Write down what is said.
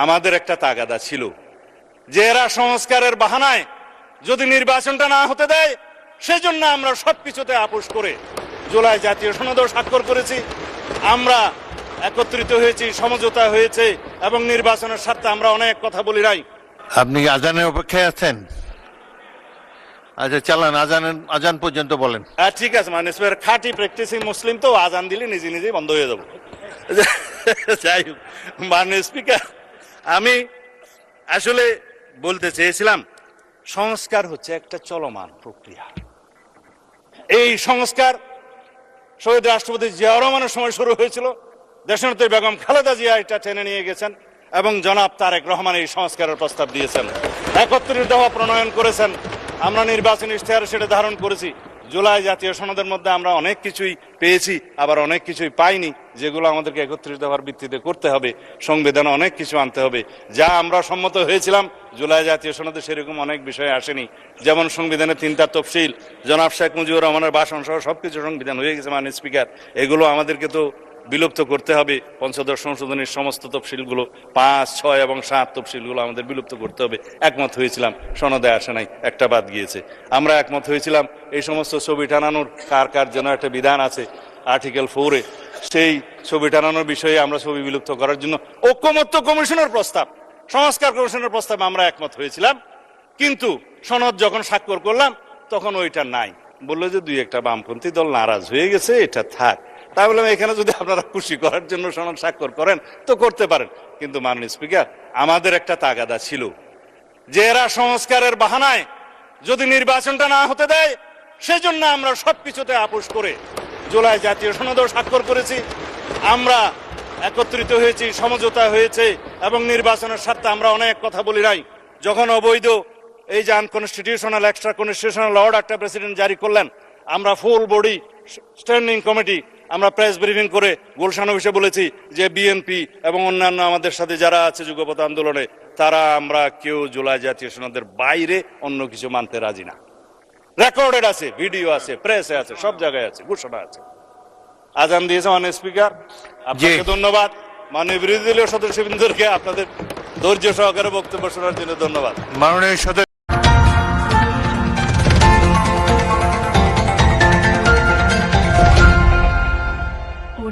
আমাদের একটা তাগাদা ছিল যে এরা সংস্কারের বাহানায় যদি নির্বাচনটা না হতে দেয় সেজন্য আমরা সবকিছুতে আপোষ করে জুলাই জাতীয় সনদেও স্বাক্ষর করেছি। আমরা একত্রিত হয়েছি, সমঝোতা হয়েছে এবং নির্বাচনের স্বার্থে আমরা অনেক কথা বলি নাই। আপনি কি আজানের অপেক্ষায় আছেন? আচ্ছা চালান, আজান পর্যন্ত বলেন। ঠিক আছে, মানে খাঁটি প্র্যাকটিসিং মুসলিম তো আজান দিলে নিজে নিজেই বন্ধ হয়ে যাবো। যাই হোক, মাননীয় স্পিকার, আমি আসলে বলতে চেয়েছিলাম সংস্কার হচ্ছে একটা চলমান প্রক্রিয়া। এই সংস্কার শহীদ রাষ্ট্রপতি জিয়াউর রহমানের সময় শুরু হয়েছিল, দেশনেত্রী বেগম খালেদা জিয়া এটা টেনে নিয়ে গেছেন এবং জনাব তারেক রহমান এই সংস্কারের প্রস্তাব দিয়েছেন, 71 দফা প্রণয়ন করেছেন। আমরা নির্বাচনী ইশতেহারে সেটা ধারণ করেছি। জুলাই জাতীয় সনদের মধ্যে আমরা অনেক কিছুই পেয়েছি, আবার অনেক কিছুই পাইনি, যেগুলো আমাদেরকে 31 দফার ভিত্তিতে করতে হবে। সংবিধানে অনেক কিছু আনতে হবে। যা আমরা সম্মত হয়েছিলাম জুলাই জাতীয় সনদে সেরকম অনেক বিষয় আসেনি। যেমন সংবিধানে 3টা তফসিল, জনাব শেখ মুজিবুর রহমানের ভাষণ সহ সবকিছু সংবিধান হয়ে গেছে মাননীয় স্পিকার। এগুলো আমাদেরকে তো বিলুপ্ত করতে হবে। পঞ্চদশ সংশোধনীর সমস্ত তফসিলগুলো 5, 6 এবং 7 তফসিলগুলো আমাদের বিলুপ্ত করতে হবে। একমত হয়েছিলাম, সনদে আসে নাই, একটা বাদ গিয়েছে। আমরা একমত হয়েছিলাম এই সমস্ত ছবি টানানোর কার কার যেন একটা বিধান আছে আর্টিকেল 4-এ, সেই ছবি টানানোর বিষয়ে আমরা ছবি বিলুপ্ত করার জন্য ঐকমত্য কমিশনের প্রস্তাব, সংস্কার কমিশনের প্রস্তাবে আমরা একমত হয়েছিলাম। কিন্তু সনদ যখন স্বাক্ষর করলাম তখন ওইটা নাই, বললো যে 2-1টা বামপন্থী দল নারাজ হয়ে গেছে, এটা থাক। তাই বললাম এখানে যদি আপনারা খুশি করার জন্য সনদ স্বাক্ষর করেন তো করতে পারেন, কিন্তু মাননীয় স্পিকার আমাদের একটা তাগাদা ছিল যে এরা সংস্কারের বাহানায় যদি নির্বাচনটা না হতে দেয় সেজন্য আমরা সবকিছুতে আপোষ করে জুলাই জাতীয় সনদেও স্বাক্ষর করেছি। আমরা একত্রিত হয়েছি, সমঝোতা হয়েছে এবং নির্বাচনের স্বার্থে আমরা অনেক কথা বলি নাই। যখন অবৈধ এই যে আনকনস্টিটিউশনাল এক্সট্রা কনস্টিটিউশনাল অর্ডার একটা প্রেসিডেন্ট জারি করলেন, আমরা ফুল বডি স্ট্যান্ডিং কমিটি আমরা প্রেস ব্রিফিং করে গুলশান অফিসে বলেছি যে বিএনপি এবং অন্যান্য আমাদের সাথে যারা আছে যুগপৎ আন্দোলনে, তারা আমরা কেউ জুলাই জাতীয় সনদের বাইরে অন্য কিছু মানতে রাজি না। রেকর্ডেড আছে, ভিডিও আছে, প্রেসে আছে, সব জায়গায় আছে, ঘোষণা আছে। আজান দিয়েছে মাননীয় স্পিকার, আপনাকে ধন্যবাদ। মাননীয় বিরোধী দলীয় সদস্যবৃন্দকে আপনাদের ধৈর্য সহকারে বক্তব্য শোনার জন্য ধন্যবাদ। মাননীয় সদস্য